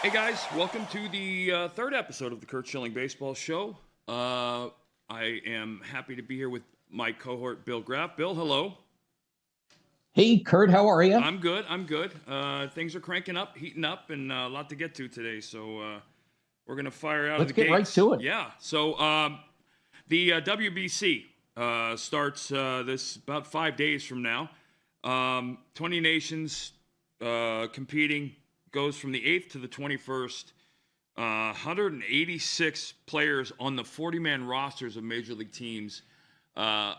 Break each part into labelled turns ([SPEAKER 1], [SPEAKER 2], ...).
[SPEAKER 1] Hey guys, welcome to the third episode of the Curt Schilling Baseball Show. I am happy to be here with my cohort, Bill Graff. Bill, hello.
[SPEAKER 2] Hey, Curt, how are you?
[SPEAKER 1] I'm good. Things are cranking up, heating up, and a lot to get to today. So we're gonna fire out
[SPEAKER 2] Let's
[SPEAKER 1] of the
[SPEAKER 2] get right
[SPEAKER 1] gates.
[SPEAKER 2] to it.
[SPEAKER 1] Yeah. So the WBC starts this about 5 days from now. 20 nations competing. Goes from the 8th to the 21st. 186 players on the 40-man rosters of major league teams are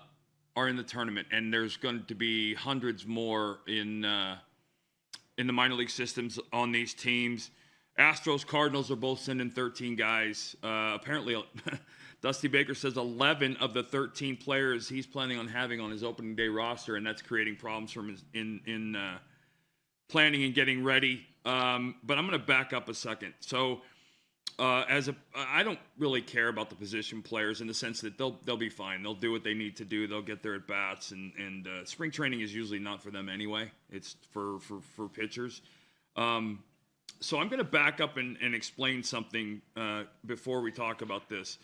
[SPEAKER 1] in the tournament, and there's going to be hundreds more in the minor league systems on these teams. Astros, Cardinals are both sending 13 guys. Apparently, Dusty Baker says 11 of the 13 players he's planning on having on his opening day roster, and that's creating problems for him in planning and getting ready. But I'm going to back up a second. So, I don't really care about the position players in the sense that they'll be fine. They'll do what they need to do. They'll get their at bats, and spring training is usually not for them anyway. It's for pitchers. So I'm going to back up and explain something before we talk about this.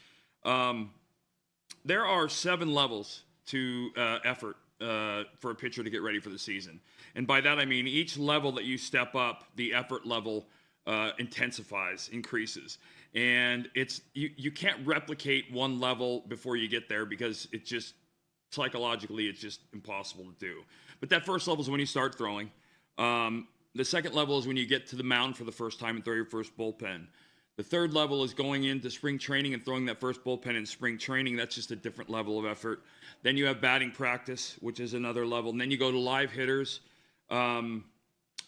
[SPEAKER 1] There are 7 levels to effort for a pitcher to get ready for the season. And by that, I mean each level that you step up, the effort level intensifies, increases. And you can't replicate one level before you get there because it just, psychologically, it's just impossible to do. But that first level is when you start throwing. The second level is when you get to the mound for the first time and throw your first bullpen. The third level is going into spring training and throwing that first bullpen in spring training. That's just a different level of effort. Then you have batting practice, which is another level. And then you go to live hitters. And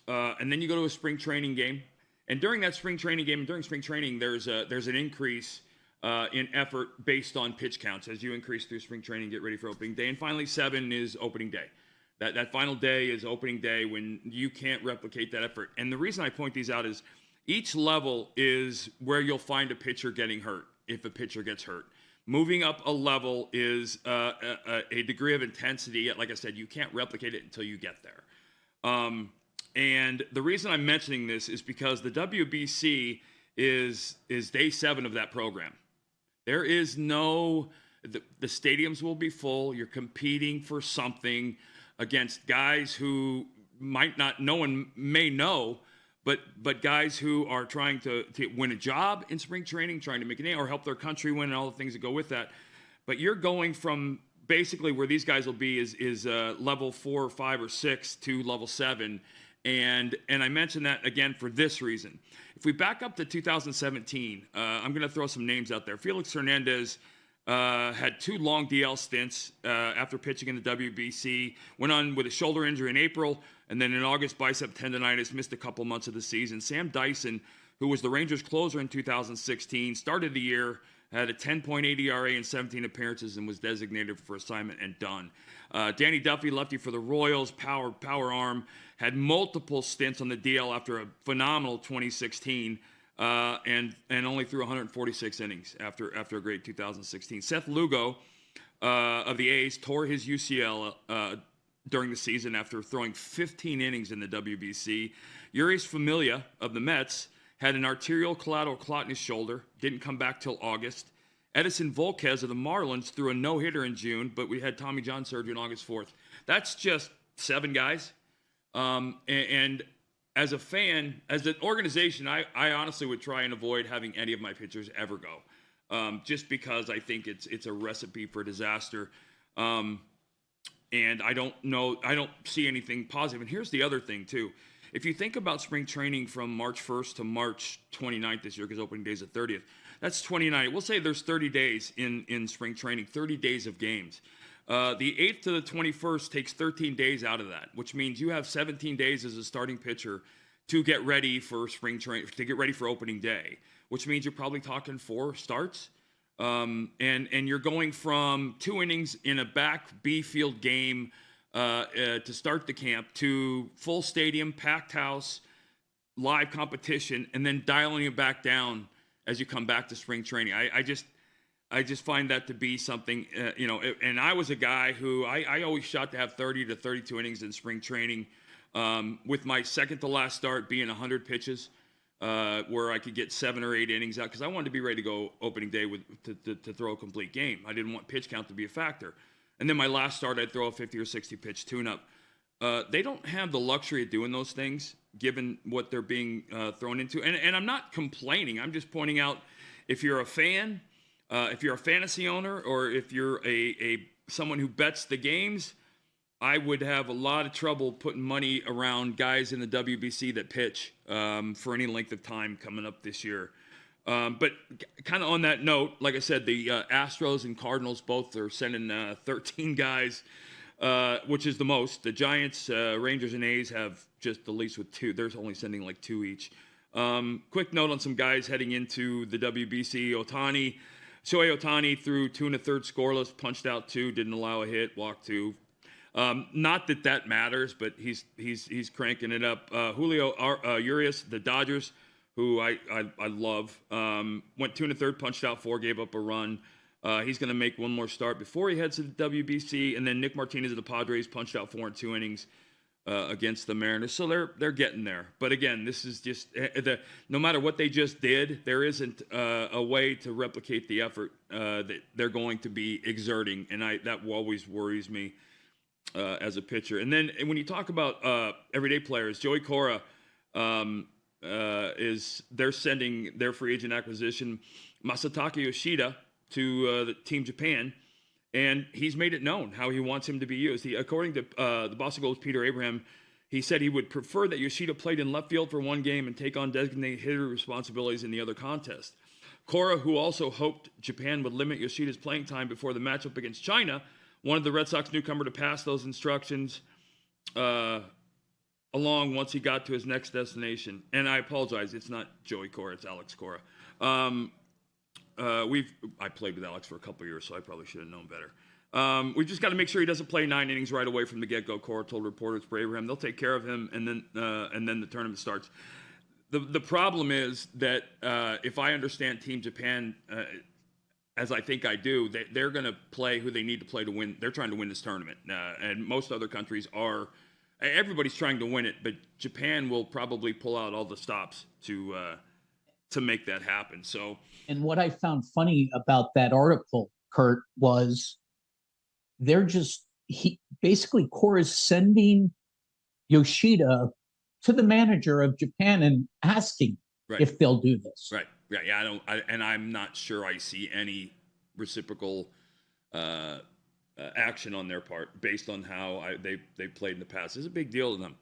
[SPEAKER 1] then you go to a spring training game. And during that spring training game, during spring training, there's an increase in effort based on pitch counts as you increase through spring training, get ready for opening day. And finally, 7 is opening day. That final day is opening day when you can't replicate that effort. And the reason I point these out is each level is where you'll find a pitcher getting hurt if a pitcher gets hurt. Moving up a level is a degree of intensity. Like I said, you can't replicate it until you get there. And the reason I'm mentioning this is because the WBC is day 7 of that program. There is the stadiums will be full. You're competing for something against guys who no one may know, but guys who are trying to win a job in spring training, trying to make a name or help their country win and all the things that go with that. But you're going from basically where these guys will be is level 4 or 5 or 6 to level 7. And I mention that again for this reason. If we back up to 2017, I'm going to throw some names out there. Felix Hernandez had 2 long DL stints after pitching in the WBC. Went on with a shoulder injury in April, and then in August, bicep tendonitis, missed a couple months of the season. Sam Dyson, who was the Rangers closer in 2016, started the year, had a 10.8 ERA in 17 appearances, and was designated for assignment and done. Danny Duffy, lefty for the Royals, power arm, had multiple stints on the DL after a phenomenal 2016. And only threw 146 innings after a great 2016. Seth Lugo of the A's tore his UCL during the season after throwing 15 innings in the WBC. Urias Familia of the Mets had an arterial collateral clot in his shoulder, didn't come back till August. Edison Volquez of the Marlins threw a no-hitter in June, but we had Tommy John surgery on August 4th. That's just 7 guys. And as a fan, as an organization, I honestly would try and avoid having any of my pitchers ever go, just because I think it's a recipe for disaster. And I don't see anything positive. And here's the other thing too. If you think about spring training from March 1st to March 29th this year, because opening day is the 30th, that's 29. We'll say there's 30 days in spring training, 30 days of games. The 8th to the 21st takes 13 days out of that, which means you have 17 days as a starting pitcher to get ready for spring training, to get ready for opening day, which means you're probably talking 4 starts. And you're going from 2 innings in a back B field game to start the camp to full stadium, packed house, live competition, and then dialing it back down as you come back to spring training. I just find that to be something, and I was a guy who I always shot to have 30 to 32 innings in spring training, with my second to last start being 100 pitches. where I could get 7 or 8 innings out because I wanted to be ready to go opening day to throw a complete game. I didn't want pitch count to be a factor. And then my last start, I'd throw a 50 or 60 pitch tune-up. They don't have the luxury of doing those things given what they're being thrown into. And I'm not complaining. I'm just pointing out if you're a fan, if you're a fantasy owner, or if you're someone who bets the games, I would have a lot of trouble putting money around guys in the WBC that pitch for any length of time coming up this year. But kind of on that note, like I said, the Astros and Cardinals both are sending 13 guys, which is the most. The Giants, Rangers, and A's have just the least with 2. They're only sending like 2 each. Quick note on some guys heading into the WBC. Shohei Ohtani threw 2 1/3 scoreless, punched out 2, didn't allow a hit, walked 2. Not that matters, but he's cranking it up. Julio Urias, the Dodgers, who I love, went 2 1/3, punched out 4, gave up a run. He's going to make one more start before he heads to the WBC. And then Nick Martinez of the Padres punched out 4 in 2 innings against the Mariners. So they're getting there. But again, this is just no matter what they just did, there isn't a way to replicate the effort that they're going to be exerting, and that always worries me as a pitcher. And then when you talk about everyday players, Joey Cora they're sending their free agent acquisition Masataka Yoshida to the Team Japan, and he's made it known how he wants him to be used. According to the Boston Globe's Peter Abraham, he said he would prefer that Yoshida played in left field for one game and take on designated hitter responsibilities in the other contest. Cora, who also hoped Japan would limit Yoshida's playing time before the matchup against China, wanted the Red Sox newcomer to pass those instructions along once he got to his next destination. And I apologize, it's not Joey Cora, it's Alex Cora. I played with Alex for a couple years, so I probably should have known better. We've just got to make sure he doesn't play 9 innings right away from the get-go. Cora told reporters for Abraham they'll take care of him, and then the tournament starts. The problem is that if I understand Team Japan, as I think I do, they're going to play who they need to play to win. They're trying to win this tournament, and most other countries are. Everybody's trying to win it, but Japan will probably pull out all the stops to make that happen. So,
[SPEAKER 2] and what I found funny about that article, Curt, was basically Cora's sending Yoshida to the manager of Japan and asking if they'll do this.
[SPEAKER 1] Right. Yeah. I'm not sure I see any reciprocal action on their part based on how they played in the past. It's a big deal to them.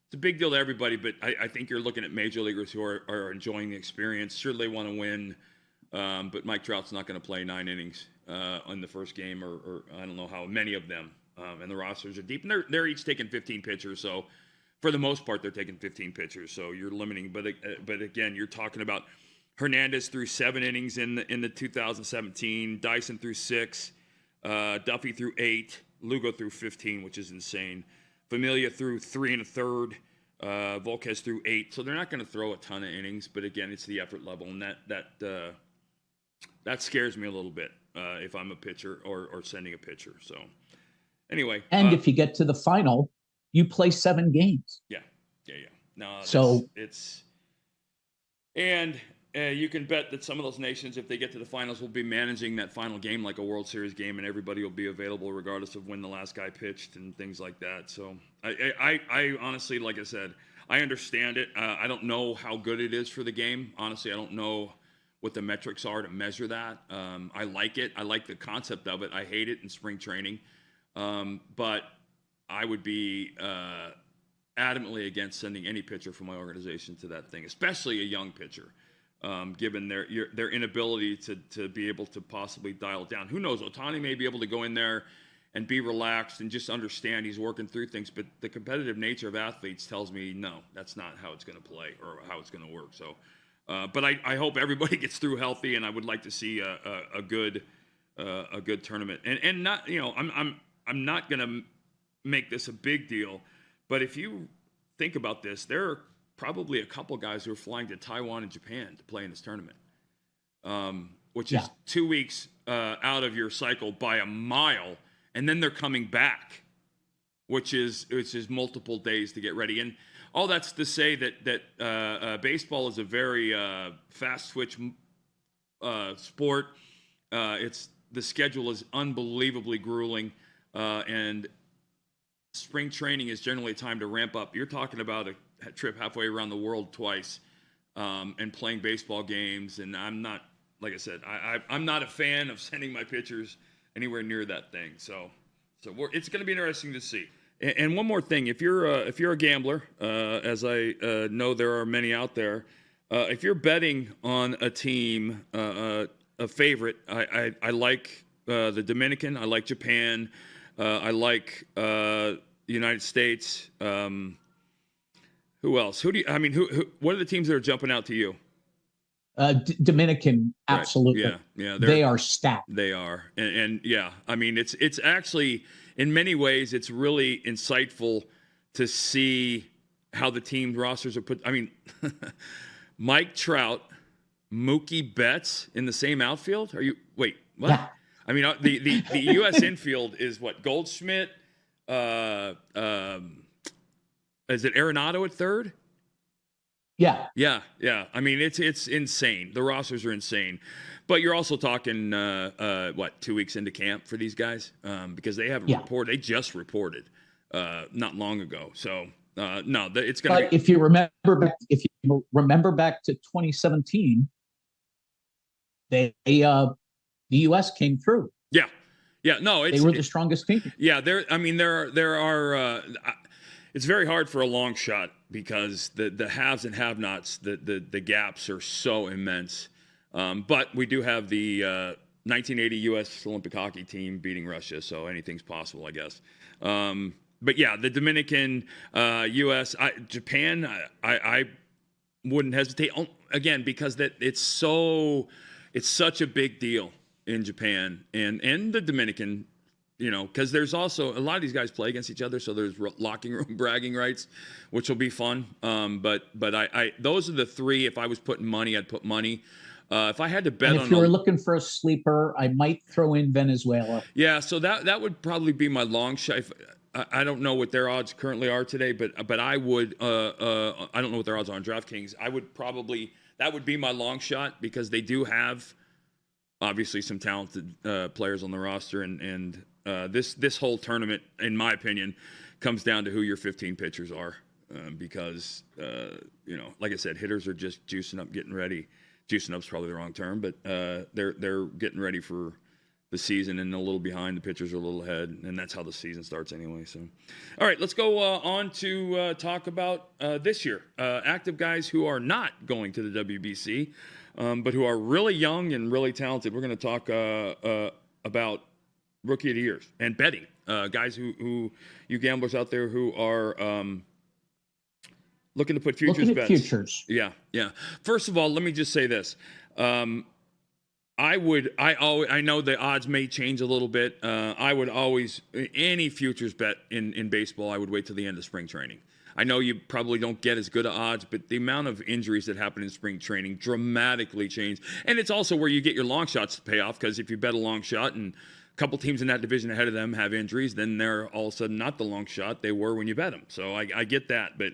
[SPEAKER 1] It's a big deal to everybody, but I think you're looking at major leaguers who are enjoying the experience. Sure, they want to win, but Mike Trout's not going to play 9 innings on the first game, or I don't know how many of them. And the rosters are deep, and they're each taking 15 pitchers. So for the most part, they're taking 15 pitchers. So you're limiting. But again, you're talking about Hernandez threw 7 innings in the 2017. Dyson threw 6. Duffy threw 8. Lugo threw 15, which is insane. Familia threw 3 1/3. Volquez threw 8. So they're not going to throw a ton of innings, but again, it's the effort level, and that scares me a little bit if I'm a pitcher or sending a pitcher. So anyway,
[SPEAKER 2] and if you get to the final, you play 7 games.
[SPEAKER 1] Yeah. No,
[SPEAKER 2] so
[SPEAKER 1] you can bet that some of those nations, if they get to the finals, will be managing that final game like a World Series game, and everybody will be available regardless of when the last guy pitched and things like that. So I honestly, like I said, I understand it. I don't know how good it is for the game. Honestly, I don't know what the metrics are to measure that. I like it. I like the concept of it. I hate it in spring training. But I would be adamantly against sending any pitcher from my organization to that thing, especially a young pitcher. Given their inability to be able to possibly dial it down. Who knows? Ohtani may be able to go in there and be relaxed and just understand he's working through things, but the competitive nature of athletes tells me no, that's not how it's going to play or how it's going to work. So, but I hope everybody gets through healthy, and I would like to see a good tournament. And not, I'm not going to make this a big deal, but if you think about this, there are probably a couple guys who are flying to Taiwan and Japan to play in this tournament, which is 2 weeks out of your cycle by a mile, and then they're coming back, which is multiple days to get ready. And all that's to say that baseball is a very fast switch sport. The schedule is unbelievably grueling, and spring training is generally a time to ramp up. You're talking about a trip halfway around the world twice, and playing baseball games. And I'm not, like I said, I'm not a fan of sending my pitchers anywhere near that thing. So it's going to be interesting to see. And one more thing, if you're a gambler, as I know there are many out there, if you're betting on a team, a favorite, I like the Dominican, I like Japan, I like the United States. Who else? Who what are the teams that are jumping out to you?
[SPEAKER 2] Dominican, absolutely.
[SPEAKER 1] Right. Yeah.
[SPEAKER 2] They are stacked.
[SPEAKER 1] They are, and yeah, I mean, it's actually, in many ways, it's really insightful to see how the team rosters are put. I mean, Mike Trout, Mookie Betts in the same outfield? Wait, what?
[SPEAKER 2] Yeah.
[SPEAKER 1] I mean, the U.S. infield is what? Goldschmidt, is it Arenado at third?
[SPEAKER 2] Yeah.
[SPEAKER 1] I mean, it's insane. The rosters are insane, but you're also talking 2 weeks into camp for these guys, because they haven't reported. They just reported not long ago. So no, it's going to.
[SPEAKER 2] But if you remember back to 2017, the U.S. came through.
[SPEAKER 1] Yeah. No,
[SPEAKER 2] they were the strongest team.
[SPEAKER 1] Yeah, there are. It's very hard for a long shot because the haves and have-nots, the gaps are so immense. But we do have the 1980 U.S. Olympic hockey team beating Russia, so anything's possible, I guess. But yeah, the Dominican, U.S., Japan, I wouldn't hesitate, again, because it's such a big deal in Japan and the Dominican. Because there's also a lot of these guys play against each other, so there's locking room bragging rights, which will be fun. But those are the three. If I was putting money, I'd put money. If I had to bet,
[SPEAKER 2] and if you were looking for a sleeper, I might throw in Venezuela.
[SPEAKER 1] Yeah, so that would probably be my long shot. I don't know what their odds currently are today, but I would. I don't know what their odds are on DraftKings. That would be my long shot because they do have obviously some talented players on the roster, and this whole tournament, in my opinion, comes down to who your 15 pitchers are, because like I said, hitters are just juicing up, getting ready. Juicing up's probably the wrong term, but they're getting ready for the season and a little behind. The pitchers are a little ahead, and that's how the season starts anyway. So, all right, let's go on to talk about this year. Active guys who are not going to the WBC, but who are really young and really talented. We're going to talk about Rookie of the Years and betting. Guys who you gamblers out there who are looking to put futures bets.
[SPEAKER 2] Futures.
[SPEAKER 1] Yeah. First of all, let me just say this. I know the odds may change a little bit. I would always, any futures bet in baseball, I would wait till the end of spring training. I know you probably don't get as good of odds, but the amount of injuries that happen in spring training dramatically change. And it's also where you get your long shots to pay off, because if you bet a long shot and a couple teams in that division ahead of them have injuries, then they're all of a sudden not the long shot they were when you bet them. So I get that. But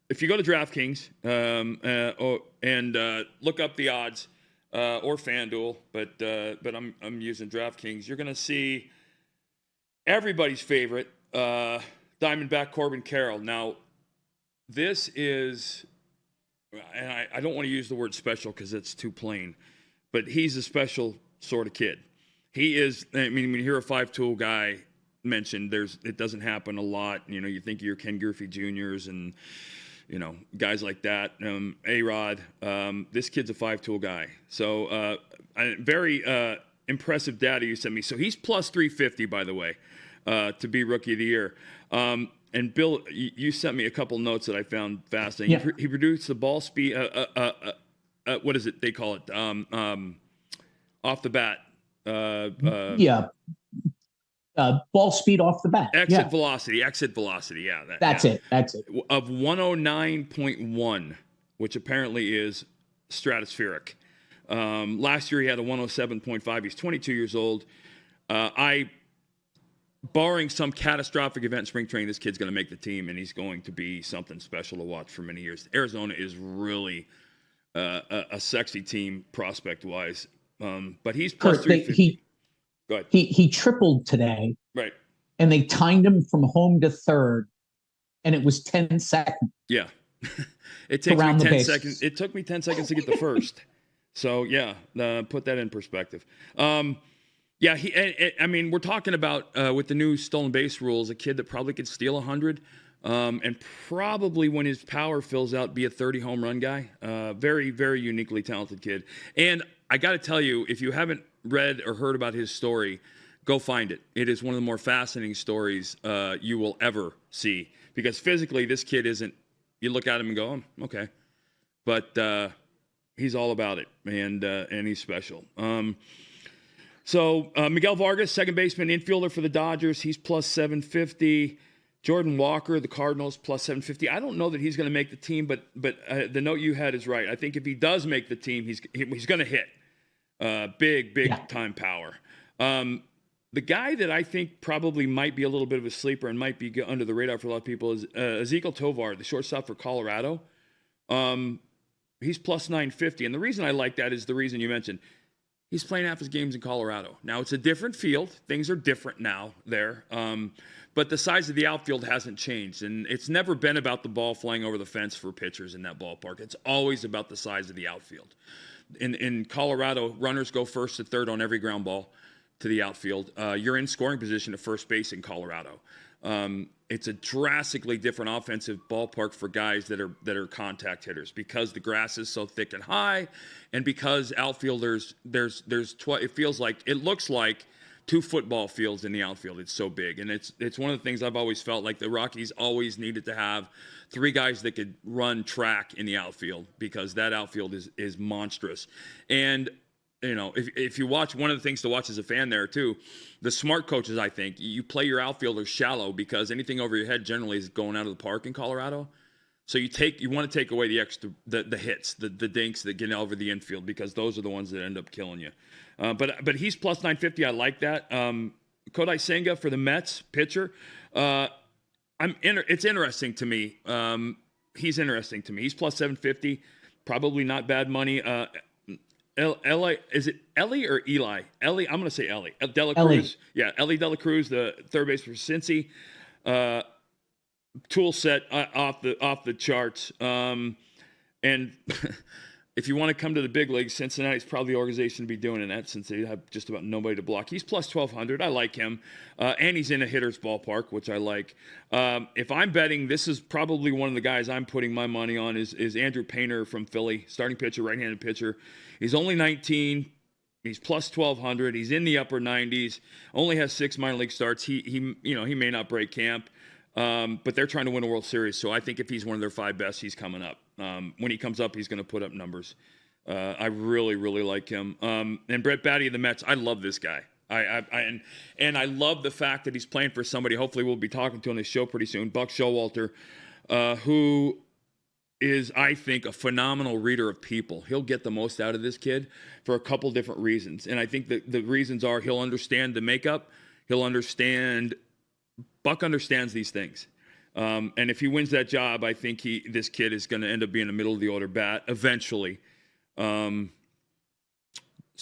[SPEAKER 1] if you go to DraftKings and look up the odds, or FanDuel, but I'm using DraftKings, you're going to see everybody's favorite, Diamondback Corbin Carroll. Now, this is, and I don't want to use the word special because it's too plain, but he's a special sort of kid. He is. I mean, when you hear a five-tool guy mentioned, it doesn't happen a lot. You think of your Ken Griffey Jr.'s and guys like that. A-Rod. This kid's a five-tool guy. So very impressive data you sent me. So he's plus 350, by the way, to be Rookie of the Year. And Bill, you sent me a couple notes that I found fascinating. Yeah. He produced the ball speed. What is it they call it? Off the bat.
[SPEAKER 2] Ball speed off the bat.
[SPEAKER 1] Exit velocity. Yeah.
[SPEAKER 2] That's it.
[SPEAKER 1] Of 109.1, which apparently is stratospheric. Last year he had a 107.5. He's 22 years old. I barring some catastrophic event in spring training, this kid's going to make the team, and he's going to be something special to watch for many years. Arizona is really a sexy team prospect-wise, but he's plus 350. Go ahead.
[SPEAKER 2] He tripled today.
[SPEAKER 1] Right.
[SPEAKER 2] And they timed him from home to third, and it was 10 seconds.
[SPEAKER 1] Yeah. It takes me 10 seconds. It took me 10 seconds to get the first. So, yeah, put that in perspective. Yeah, I mean, we're talking about, with the new stolen base rules, a kid that probably could steal 100 and probably, when his power fills out, be a 30 home run guy. Very, very uniquely talented kid. And I got to tell you, if you haven't read or heard about his story, go find it. It is one of the more fascinating stories you will ever see. Because physically, this kid isn't, you look at him and go, oh, okay. But he's all about it, and he's special. So Miguel Vargas, second baseman, infielder for the Dodgers. He's plus 750. Jordan Walker, the Cardinals, plus 750. I don't know that he's going to make the team, but the note you had is right. I think if he does make the team, he's going to hit big time power. The guy that I think probably might be a little bit of a sleeper and might be under the radar for a lot of people is Ezequiel Tovar, the shortstop for Colorado. He's plus 950. And the reason I like that is the reason you mentioned. He's playing half his games in Colorado. Now, it's a different field. Things are different now there. But the size of the outfield hasn't changed. And it's never been about the ball flying over the fence for pitchers in that ballpark. It's always about the size of the outfield. In Colorado, runners go first to third on every ground ball to the outfield. You're in scoring position at first base in Colorado. It's a drastically different offensive ballpark for guys that are contact hitters because the grass is so thick and high, and because outfielders it looks like two football fields in the outfield. It's so big, and it's one of the things I've always felt like the Rockies always needed to have three guys that could run track in the outfield because that outfield is monstrous. And you know, if you watch, one of the things to watch as a fan there too, the smart coaches, I think, you play your outfielders shallow because anything over your head generally is going out of the park in Colorado. So you want to take away the extra, the hits, the dinks that get over the infield because those are the ones that end up killing you. But he's plus 950. I like that. Kodai Senga for the Mets, pitcher. It's interesting to me. He's interesting to me. He's plus 750. Probably not bad money. Is it Ellie or Eli? Ellie, I'm going to say Ellie. Dela Cruz. Yeah, Ellie Dela Cruz, the third baseman for Cincy. Tool set off the charts. And if you want to come to the big leagues, Cincinnati's probably the organization to be doing in that since they have just about nobody to block. He's plus 1,200. I like him. And he's in a hitter's ballpark, which I like. If I'm betting, this is probably one of the guys I'm putting my money on is Andrew Painter from Philly, starting pitcher, right-handed pitcher. He's only 19. He's plus 1,200. He's in the upper 90s. Only has 6 minor league starts. He may not break camp. But they're trying to win a World Series, so I think if he's one of their 5 best, he's coming up. When he comes up, he's going to put up numbers. I really, really like him. And Brett Baty of the Mets, I love this guy. And I love the fact that he's playing for somebody. Hopefully, we'll be talking to on this show pretty soon. Buck Showalter, who is, I think, a phenomenal reader of people. He'll get the most out of this kid for a couple different reasons, and I think that the reasons are he'll understand the makeup. Buck understands these things. And if he wins that job, I think this kid is going to end up being a middle-of-the-order bat eventually.
[SPEAKER 2] That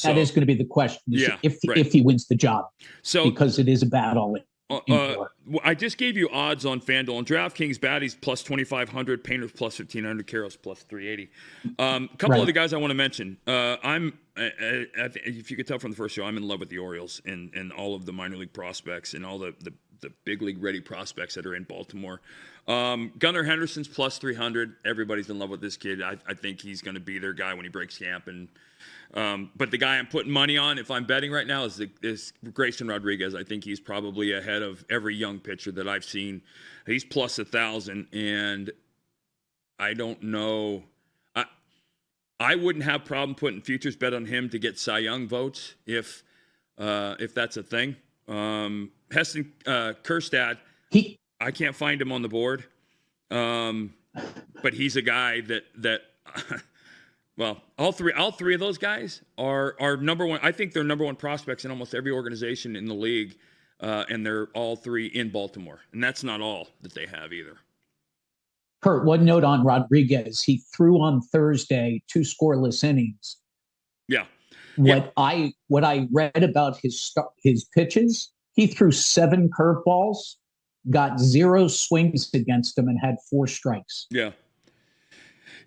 [SPEAKER 2] is going to be the question,
[SPEAKER 1] yeah,
[SPEAKER 2] if he wins the job, because it is a battle.
[SPEAKER 1] I just gave you odds on FanDuel. On DraftKings, Batty's plus 2,500, Painter's plus 1,500, Carroll's plus 380. A couple of the guys I want to mention. If you could tell from the first show, I'm in love with the Orioles and all of the minor league prospects and all the big league ready prospects that are in Baltimore. Gunnar Henderson's plus 300. Everybody's in love with this kid. I think he's going to be their guy when he breaks camp. But the guy I'm putting money on, if I'm betting right now, is Grayson Rodriguez. I think he's probably ahead of every young pitcher that I've seen. He's plus 1,000, and I don't know. I wouldn't have problem putting futures bet on him to get Cy Young votes if that's a thing. Heston Kjerstad, I can't find him on the board, but he's a guy that well, all three of those guys are number one. I think they're number one prospects in almost every organization in the league. and they're all three in Baltimore. And that's not all that they have either.
[SPEAKER 2] Curt, one note on Rodriguez. He threw on Thursday 2 scoreless innings.
[SPEAKER 1] Yeah.
[SPEAKER 2] What I read about his pitches, he threw 7 curveballs, got 0 swings against him, and had 4 strikes.
[SPEAKER 1] Yeah.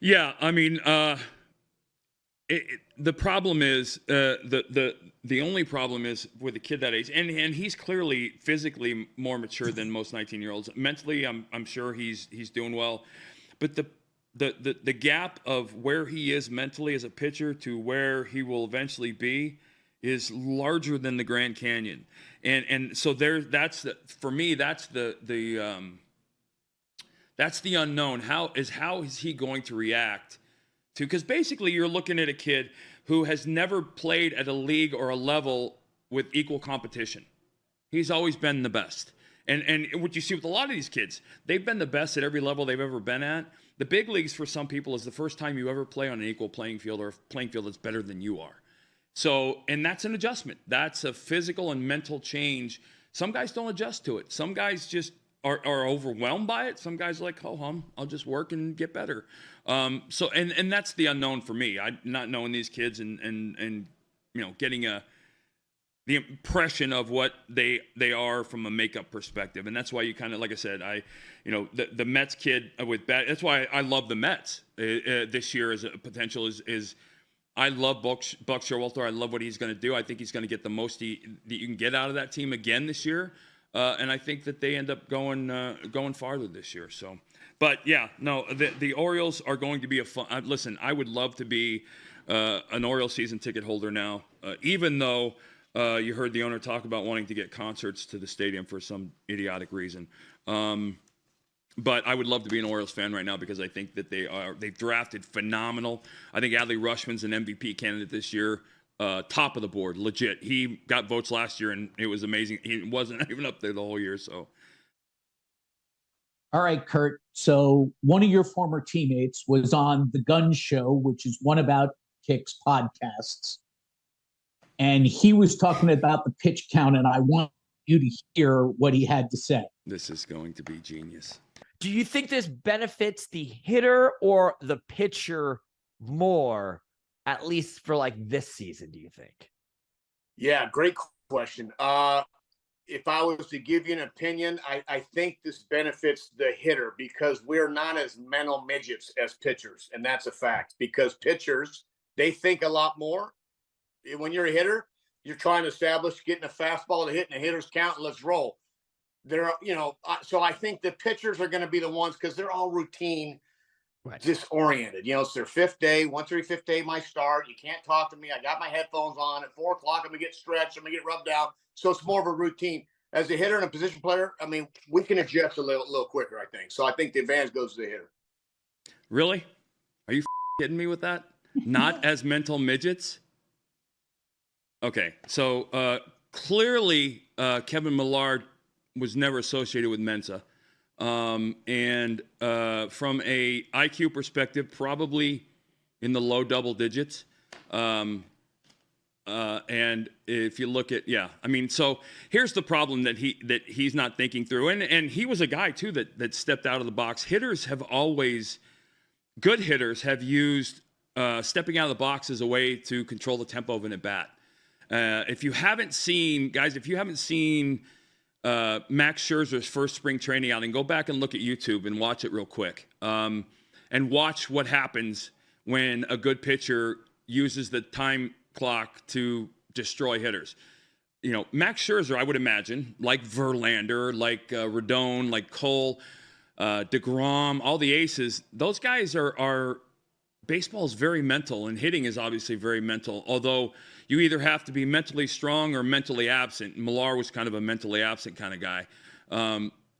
[SPEAKER 1] Yeah. I mean, the problem is the only problem is with a kid that age, and he's clearly physically more mature than most 19-year-olds. Mentally, I'm sure he's doing well, but the gap of where he is mentally as a pitcher to where he will eventually be is larger than the Grand Canyon, and so that's the unknown. How is he going to react to? Because basically you're looking at a kid who has never played at a league or a level with equal competition. He's always been the best. And what you see with a lot of these kids, they've been the best at every level they've ever been at. The big leagues for some people is the first time you ever play on an equal playing field or a playing field that's better than you are. So, and that's an adjustment. That's a physical and mental change. Some guys don't adjust to it. Some guys just are overwhelmed by it. Some guys are like, oh, I'll just work and get better. So that's the unknown for me. I not knowing these kids and getting the impression of what they are from a makeup perspective. And that's why you kind of, like I said, the Mets kid with bat. That's why I love the Mets this year as a potential is I love Buck Showalter. I love what he's going to do. I think he's going to get the most that you can get out of that team again this year. And I think that they end up going farther this year. So, but yeah, no, the Orioles are going to be a fun. Listen, I would love to be an Orioles season ticket holder now, even though you heard the owner talk about wanting to get concerts to the stadium for some idiotic reason. But I would love to be an Orioles fan right now because I think that they've drafted phenomenal. I think Adley Rutschman's an MVP candidate this year. Top of the board, legit. He got votes last year, and it was amazing. He wasn't even up there the whole year. So,
[SPEAKER 2] all right, Curt. So one of your former teammates was on the Gun Show, which is one of OutKick's podcasts, and he was talking about the pitch count, and I want you to hear what he had to say.
[SPEAKER 1] This is going to be genius.
[SPEAKER 3] Do you think this benefits the hitter or the pitcher more? At least for like this season, do you think?
[SPEAKER 4] Yeah, great question. If I was to give you an opinion, I think this benefits the hitter because we're not as mental midgets as pitchers. And that's a fact because pitchers, they think a lot more. When you're a hitter, you're trying to establish getting a fastball to hit and a hitter's count and let's roll. So I think the pitchers are going to be the ones because they're all routine. Right. Disoriented. It's their 5th day, once every 5th day, my start. You can't talk to me. I got my headphones on. At 4 o'clock, I'm going to get stretched. I'm going to get rubbed down. So it's more of a routine. As a hitter and a position player, I mean, we can adjust a little quicker, I think. So I think the advantage goes to the hitter.
[SPEAKER 1] Really? Are you kidding me with that? Not as mental midgets? Okay. So clearly, Kevin Millars was never associated with Mensa. And from a IQ perspective, probably in the low double digits. And if you look at, so here's the problem that he's not thinking through. And he was a guy too, that stepped out of the box. Good hitters have used, stepping out of the box as a way to control the tempo of an at bat. If you haven't seen Max Scherzer's first spring training outing, go back and look at YouTube and watch it real quick. And watch what happens when a good pitcher uses the time clock to destroy hitters. Max Scherzer, I would imagine, like Verlander, like Rodon, like Cole, DeGrom, all the aces, those guys are baseball is very mental, and hitting is obviously very mental, although you either have to be mentally strong or mentally absent. Millars was kind of a mentally absent kind of guy.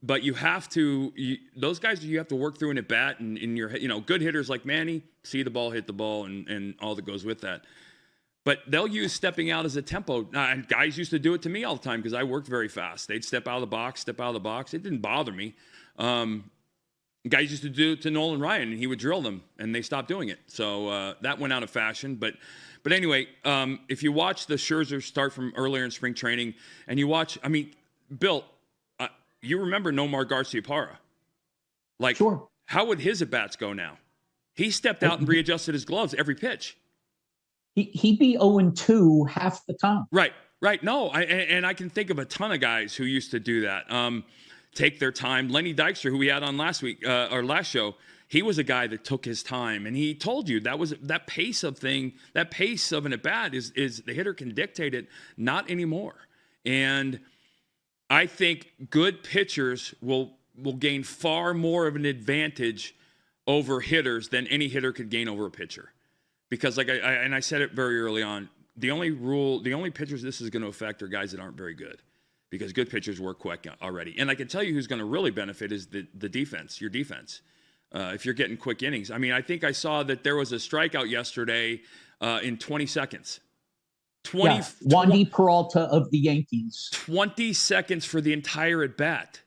[SPEAKER 1] But you have to, those guys you have to work through in at bat, and in your, good hitters like Manny, see the ball, hit the ball, and all that goes with that. But they'll use stepping out as a tempo. And guys used to do it to me all the time because I worked very fast. They'd step out of the box. It didn't bother me. Guys used to do it to Nolan Ryan, and he would drill them, and they stopped doing it. So that went out of fashion. But anyway, if you watch the Scherzer start from earlier in spring training, and you watch, Bill, you remember Nomar Garciaparra? Like,
[SPEAKER 2] Sure.
[SPEAKER 1] How would his at-bats go now? He stepped out and readjusted his gloves every pitch.
[SPEAKER 2] He'd be 0-2 half the time.
[SPEAKER 1] Right. No, and I can think of a ton of guys who used to do that. Take their time. Lenny Dykstra, who we had on last week, our last show, he was a guy that took his time, and he told you that pace of an at-bat is the hitter can dictate it, not anymore. And I think good pitchers will gain far more of an advantage over hitters than any hitter could gain over a pitcher. Because like I said it very early on, the only pitchers this is going to affect are guys that aren't very good, because good pitchers work quick already. And I can tell you who's going to really benefit is the defense, your defense. If you're getting quick innings. I mean, I think I saw that there was a strikeout yesterday in 20 seconds.
[SPEAKER 2] Wandy Peralta of the Yankees.
[SPEAKER 1] 20 seconds for the entire at-bat.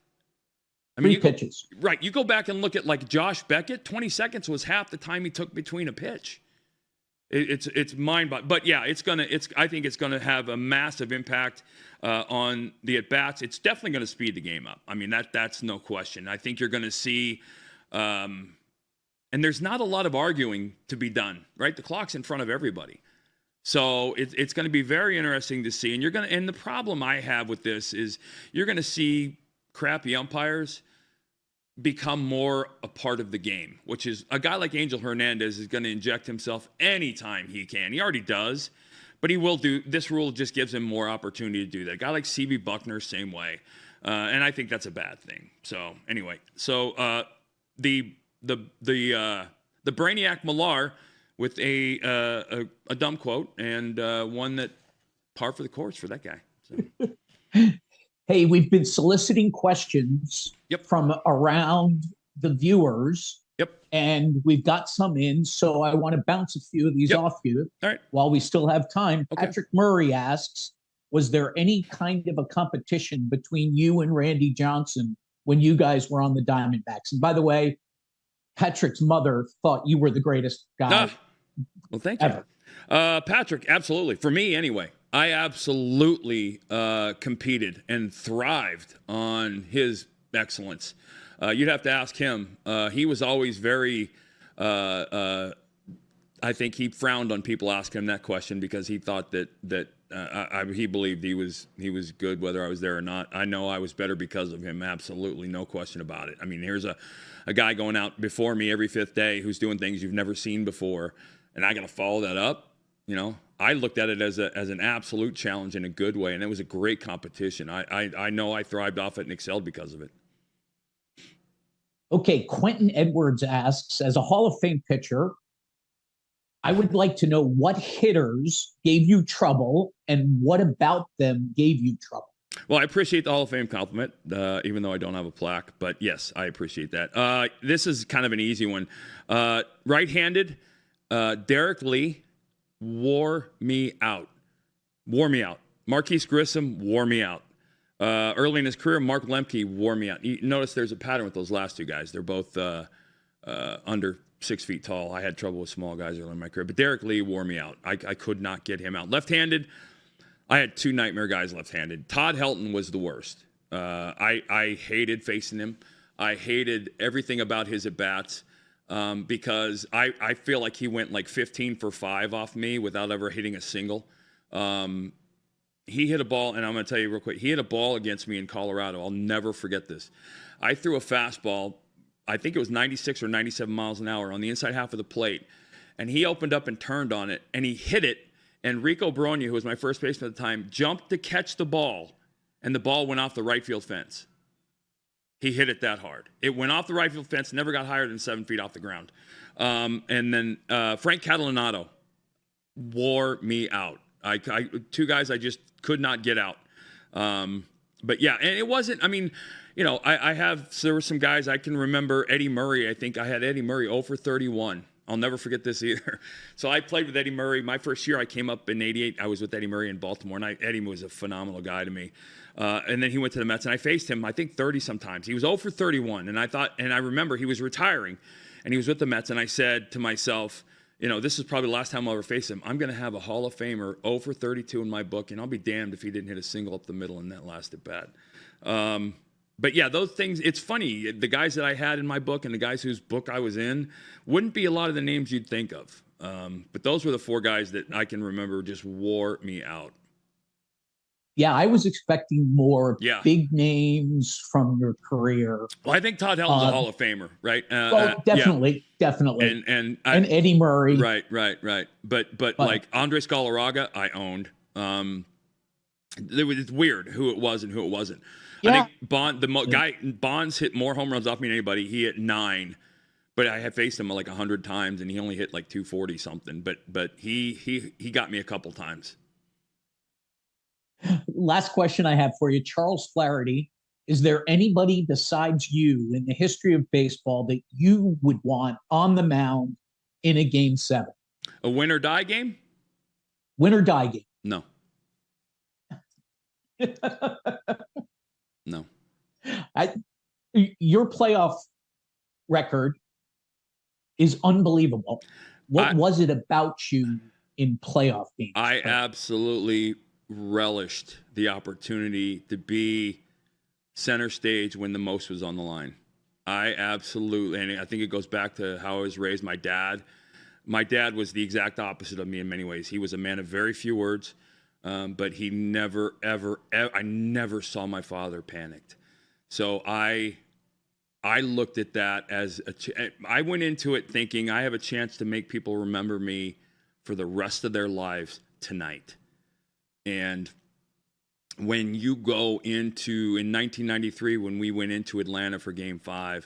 [SPEAKER 1] I mean,
[SPEAKER 2] 3 pitches.
[SPEAKER 1] Right. You go back and look at like Josh Beckett, 20 seconds was half the time he took between a pitch. It's mind-boggling. But yeah, I think it's gonna have a massive impact on the at-bats. It's definitely gonna speed the game up. I mean, that's no question. I think you're gonna see and there's not a lot of arguing to be done, right? The clock's in front of everybody. So it's going to be very interesting to see. And the problem I have with this is you're going to see crappy umpires become more a part of the game, which is a guy like Angel Hernandez is going to inject himself anytime he can. He already does, but he will do. This rule just gives him more opportunity to do that. A guy like C.B. Buckner, same way. And I think that's a bad thing. So anyway, the Brainiac Millar with a dumb quote and one that par for the course for that guy. So.
[SPEAKER 2] Hey, we've been soliciting questions from around the viewers.
[SPEAKER 1] Yep.
[SPEAKER 2] And we've got some in, so I want to bounce a few of these off you.
[SPEAKER 1] All right.
[SPEAKER 2] While we still have time.
[SPEAKER 1] Okay.
[SPEAKER 2] Patrick Murray asks, was there any kind of a competition between you and Randy Johnson when you guys were on the Diamondbacks? And by the way, Patrick's mother thought you were the greatest guy.
[SPEAKER 1] Well, thank you. Ever. Patrick, absolutely. For me, anyway, I absolutely competed and thrived on his excellence. You'd have to ask him. He was always very, I think he frowned on people asking him that question because he thought that he believed he was good whether I was there or not. I know I was better because of him. Absolutely, no question about it. I mean, here's a guy going out before me every 5th day who's doing things you've never seen before, and I got to follow that up. You know, I looked at it as an absolute challenge in a good way, and it was a great competition. I know I thrived off it and excelled because of it.
[SPEAKER 2] Okay, Quentin Edwards asks, as a Hall of Fame pitcher, I would like to know what hitters gave you trouble and what about them gave you trouble.
[SPEAKER 1] Well, I appreciate the Hall of Fame compliment, even though I don't have a plaque. But yes, I appreciate that. This is kind of an easy one. Right-handed, Derek Lee wore me out. Marquise Grissom wore me out. Early in his career, Mark Lemke wore me out. You notice there's a pattern with those last two guys. They're both under 6 feet tall. I had trouble with small guys early in my career. But Derek Lee wore me out. I could not get him out. Left-handed, I had 2 nightmare guys left-handed. Todd Helton was the worst. I hated facing him. I hated everything about his at-bats because I feel like he went like 15 for 5 off me without ever hitting a single. He hit a ball, and I'm going to tell you real quick, he hit a ball against me in Colorado. I'll never forget this. I threw a fastball, I think it was 96 or 97 miles an hour on the inside half of the plate, and he opened up and turned on it, and he hit it, and Rico Brogna, who was my first baseman at the time, jumped to catch the ball, and the ball went off the right field fence. He hit it that hard. It went off the right field fence, never got higher than 7 feet off the ground. And then Frank Catalanato wore me out. 2 guys I just could not get out. But yeah, and it wasn't, I mean, you know, there were some guys I can remember. Eddie Murray, I think I had Eddie Murray 0 for 31. I'll never forget this either. So I played with Eddie Murray. My first year I came up in 88. I was with Eddie Murray in Baltimore, and Eddie was a phenomenal guy to me. And then he went to the Mets, and I faced him, I think, 30 sometimes. He was 0 for 31, and I remember he was retiring, and he was with the Mets, and I said to myself, you know, this is probably the last time I'll ever face him. I'm going to have a Hall of Famer 0 for 32 in my book, and I'll be damned if he didn't hit a single up the middle in that last at bat. But yeah, those things, it's funny. The guys that I had in my book and the guys whose book I was in wouldn't be a lot of the names you'd think of. But those were the 4 guys that I can remember just wore me out.
[SPEAKER 2] Yeah, I was expecting more big names from your career.
[SPEAKER 1] Well, I think Todd Helton's a Hall of Famer, right?
[SPEAKER 2] Definitely.
[SPEAKER 1] And
[SPEAKER 2] Eddie Murray.
[SPEAKER 1] Right. But like Andre Scalaraga, I owned. It's weird who it was and who it wasn't.
[SPEAKER 2] Yeah.
[SPEAKER 1] I think Bonds hit more home runs off me than anybody. He hit 9, but I had faced him like 100 times, and he only hit like 240 something. But he got me a couple times.
[SPEAKER 2] Last question I have for you, Charles Flaherty. Is there anybody besides you in the history of baseball that you would want on the mound in a Game 7?
[SPEAKER 1] A win or die game?
[SPEAKER 2] Win or die game.
[SPEAKER 1] No. No.
[SPEAKER 2] Your playoff record is unbelievable. What was it about you in playoff games?
[SPEAKER 1] I absolutely relished the opportunity to be center stage when the most was on the line. I absolutely, and I think it goes back to how I was raised. My dad was the exact opposite of me in many ways. He was a man of very few words, but he never, ever, I never saw my father panicked. So I looked at that as I went into it thinking I have a chance to make people remember me for the rest of their lives tonight. And when you go into, in 1993, when we went into Atlanta for Game 5,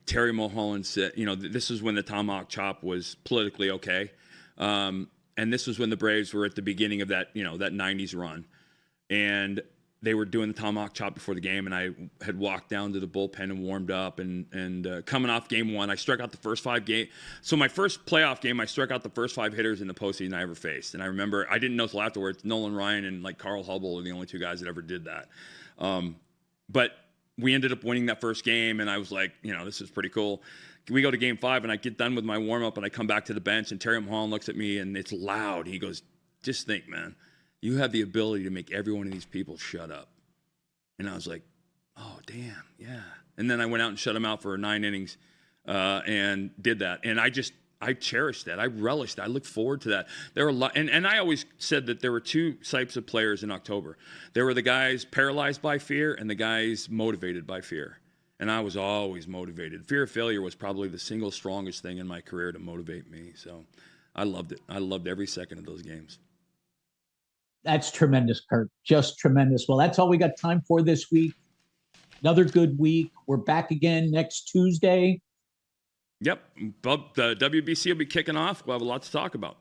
[SPEAKER 1] Terry Mulholland said, this was when the tomahawk chop was politically okay. And this was when the Braves were at the beginning of that, that 90s run. And they were doing the tomahawk chop before the game, and I had walked down to the bullpen and warmed up. And coming off Game 1, I struck out the first 5 games. So my first playoff game, I struck out the first 5 hitters in the postseason I ever faced. And I remember, I didn't know till afterwards, Nolan Ryan and like Carl Hubble are the only 2 guys that ever did that. But we ended up winning that first game, and I was like, this is pretty cool. We go to Game 5, and I get done with my warm-up, and I come back to the bench, and Terry Mulholland looks at me, and it's loud. He goes, just think, man. You have the ability to make every one of these people shut up. And I was like, oh, damn, yeah. And then I went out and shut them out for 9 innings and did that. And I cherished that. I relished that. I looked forward to that. There were a lot, and I always said that there were 2 types of players in October. There were the guys paralyzed by fear and the guys motivated by fear. And I was always motivated. Fear of failure was probably the single strongest thing in my career to motivate me. So I loved it. I loved every second of those games.
[SPEAKER 2] That's tremendous, Curt. Just tremendous. Well, that's all we got time for this week. Another good week. We're back again next Tuesday.
[SPEAKER 1] Yep. The WBC will be kicking off. We'll have a lot to talk about.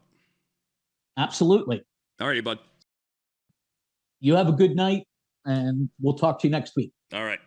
[SPEAKER 2] Absolutely.
[SPEAKER 1] All righty, bud.
[SPEAKER 2] You have a good night, and we'll talk to you next week.
[SPEAKER 1] All right.